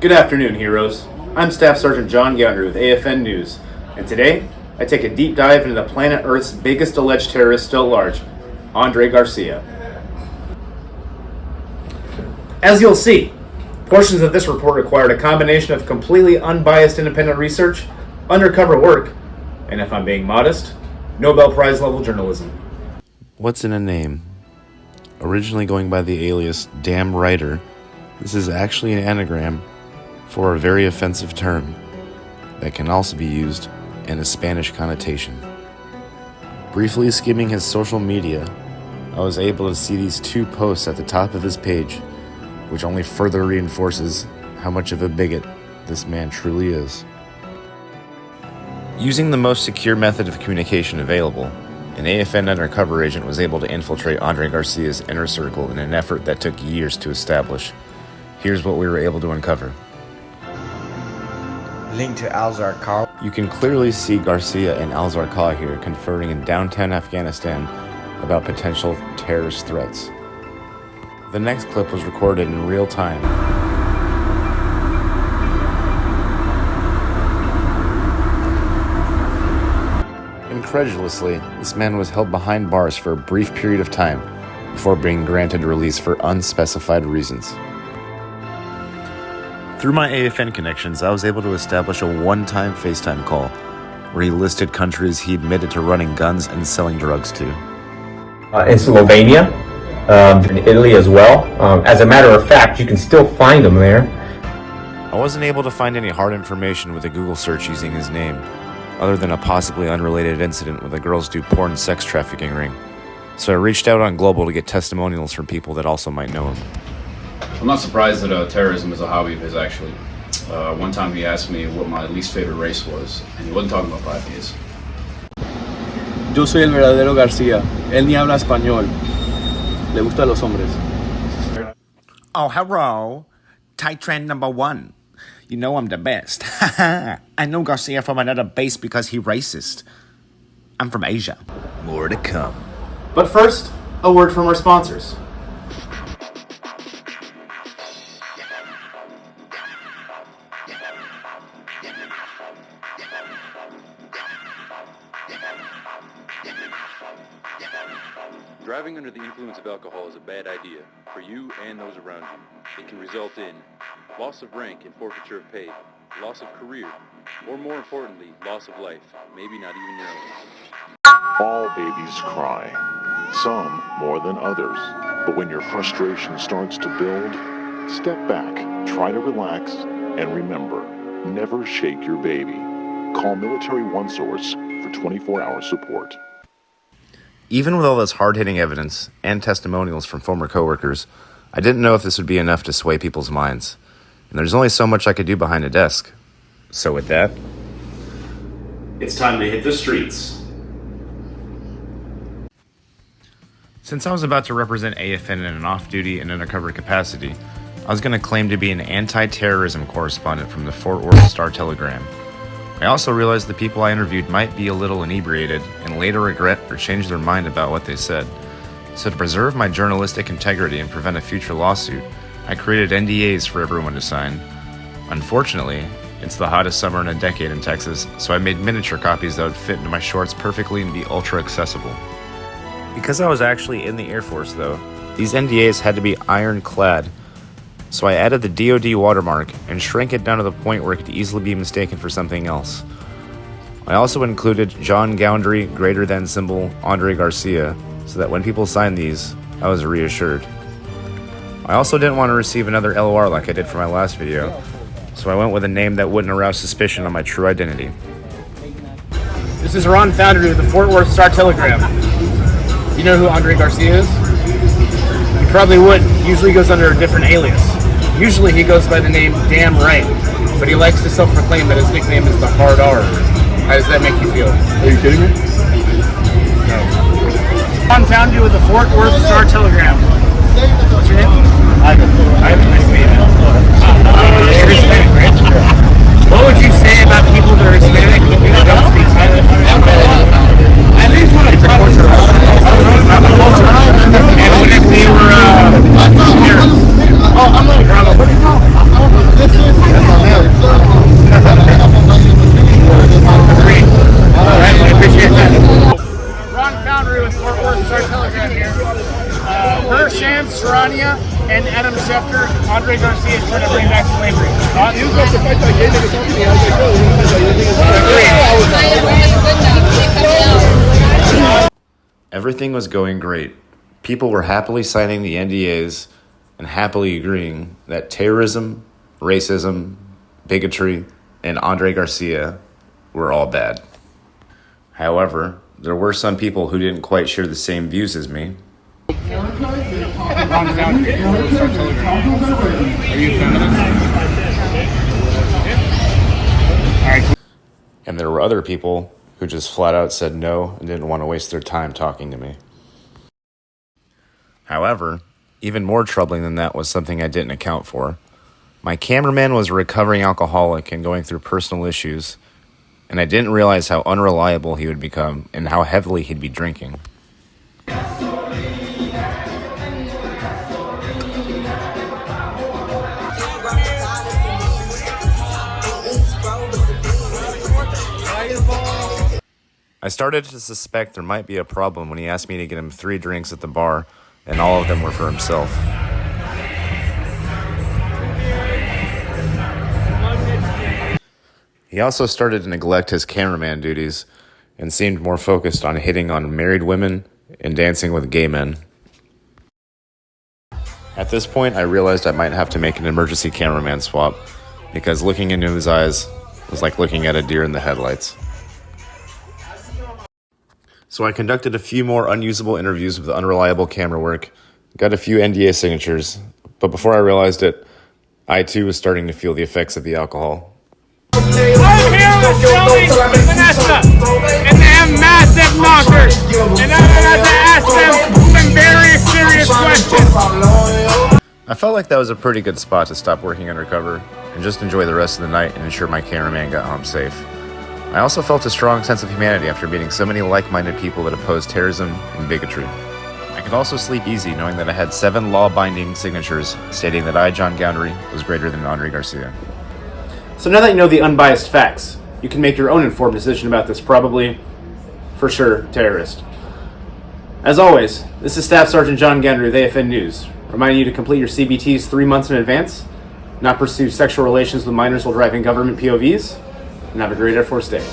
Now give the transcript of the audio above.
Good afternoon, heroes. I'm Staff Sergeant John Goundrey with AFN News, and today I take a deep dive into the planet Earth's biggest alleged terrorist still at large, Andre Garcia. As you'll see, portions of this report required a combination of completely unbiased independent research, undercover work, and if I'm being modest, Nobel Prize level journalism. What's in a name? Originally going by the alias Damn Writer, this is actually an anagram for a very offensive term that can also be used in a Spanish connotation. Briefly skimming his social media, I was able to see these two posts at the top of his page, which only further reinforces how much of a bigot this man truly is. Using the most secure method of communication available, an AFN undercover agent was able to infiltrate Andre Garcia's inner circle in an effort that took years to establish. Here's what we were able to uncover. Linked to Al-Zarqawi. You can clearly see Garcia and Al-Zarqawi here conferring in downtown Afghanistan about potential terrorist threats. The next clip was recorded in real time. Incredulously, this man was held behind bars for a brief period of time before being granted release for unspecified reasons. Through my AFN connections, I was able to establish a one-time FaceTime call where he listed countries he admitted to running guns and selling drugs to. In Slovenia, in Italy as well. As a matter of fact, you can still find them there. I wasn't able to find any hard information with a Google search using his name, other than a possibly unrelated incident with a girls do porn sex trafficking ring. So I reached out on Global to get testimonials from people that also might know him. I'm not surprised that terrorism is a hobby of his, actually. One time he asked me what my least favorite race was, and he wasn't talking about black gays. Yo soy el verdadero García. Él ni habla español. Le gustan los hombres. Oh, hello. Tight trend number 1. You know I'm the best. I know Garcia from another base because he racist. I'm from Asia. More to come. But first, a word from our sponsors. Driving under the influence of alcohol is a bad idea for you and those around you. It can result in loss of rank and forfeiture of pay, loss of career, or more importantly, loss of life, maybe not even your own. All babies cry, some more than others. But when your frustration starts to build, step back, try to relax, and remember, never shake your baby. Call Military One Source for 24-hour support. Even with all this hard-hitting evidence and testimonials from former coworkers, I didn't know if this would be enough to sway people's minds. And there's only so much I could do behind a desk. So with that, It's time to hit the streets. since I was about to represent AFN in an off-duty and undercover capacity, I was going to claim to be an anti-terrorism correspondent from the Fort Worth Star-Telegram. I also realized the people I interviewed might be a little inebriated and later regret or change their mind about what they said. So to preserve my journalistic integrity and prevent a future lawsuit, I created NDAs for everyone to sign. Unfortunately, it's the hottest summer in a decade in Texas, so I made miniature copies that would fit into my shorts perfectly and be ultra accessible. Because I was actually in the Air Force though, these NDAs had to be ironclad, so I added the DoD watermark and shrank it down to the point where it could easily be mistaken for something else. I also included John Goundrey, greater than symbol, Andre Garcia, so that when people signed these, I was reassured. I also didn't want to receive another LOR like I did for my last video, so I went with a name that wouldn't arouse suspicion on my true identity. This is Ron Foundry of the Fort Worth Star-Telegram. You know who Andre Garcia is? You probably wouldn't. He usually goes under a different alias. Usually he goes by the name Damn Right, but he likes to self-proclaim that his nickname is the Hard R. How does that make you feel? Are you kidding me? No. Ron Foundry with the Fort Worth Star-Telegram. What's your name? Ivan. Nice to meet you. You're Hispanic, right? What would you say about people that are Hispanic who don't speak Spanish? At least when I talk to them. And what if they were terrorists? Oh, I'm not a problem. What do you call it? Goundrey. He was supposed to fight that gay nigga talking to me. I was like, yo, you know, that Everything was going great. People were happily signing the NDAs and happily agreeing that terrorism, racism, bigotry, and Andre Garcia were all bad. However, there were some people who didn't quite share the same views as me. John Goundrey, Star Telegram. Are you a fan of this? All right. And there were other people who just flat out said no and didn't want to waste their time talking to me. However, even more troubling than that was something I didn't account for. My cameraman was a recovering alcoholic and going through personal issues, and I didn't realize how unreliable he would become and how heavily he'd be drinking. I started to suspect there might be a problem when he asked me to get him 3 drinks at the bar, and all of them were for himself. He also started to neglect his cameraman duties and seemed more focused on hitting on married women and dancing with gay men. At this point, I realized I might have to make an emergency cameraman swap, because looking into his eyes was like looking at a deer in the headlights. So I conducted a few more unusable interviews with unreliable camera work, got a few NDA signatures, but before I realized it, I too was starting to feel the effects of the alcohol. I'm here with Joey and Vanessa, and they have massive knockers, and I'm about to ask them some very serious questions. I felt like that was a pretty good spot to stop working undercover and just enjoy the rest of the night and ensure my cameraman got home safe. I also felt a strong sense of humanity after meeting so many like-minded people that oppose terrorism and bigotry. I could also sleep easy knowing that I had 7 law-binding signatures stating that I, John Goundrey, was greater than Andre Garcia. So now that you know the unbiased facts, you can make your own informed decision about this probably, for sure, terrorist. As always, this is Staff Sergeant John Goundrey of AFN News, reminding you to complete your CBTs 3 months in advance, not pursue sexual relations with minors while driving government POVs, and have a great Air Force Day.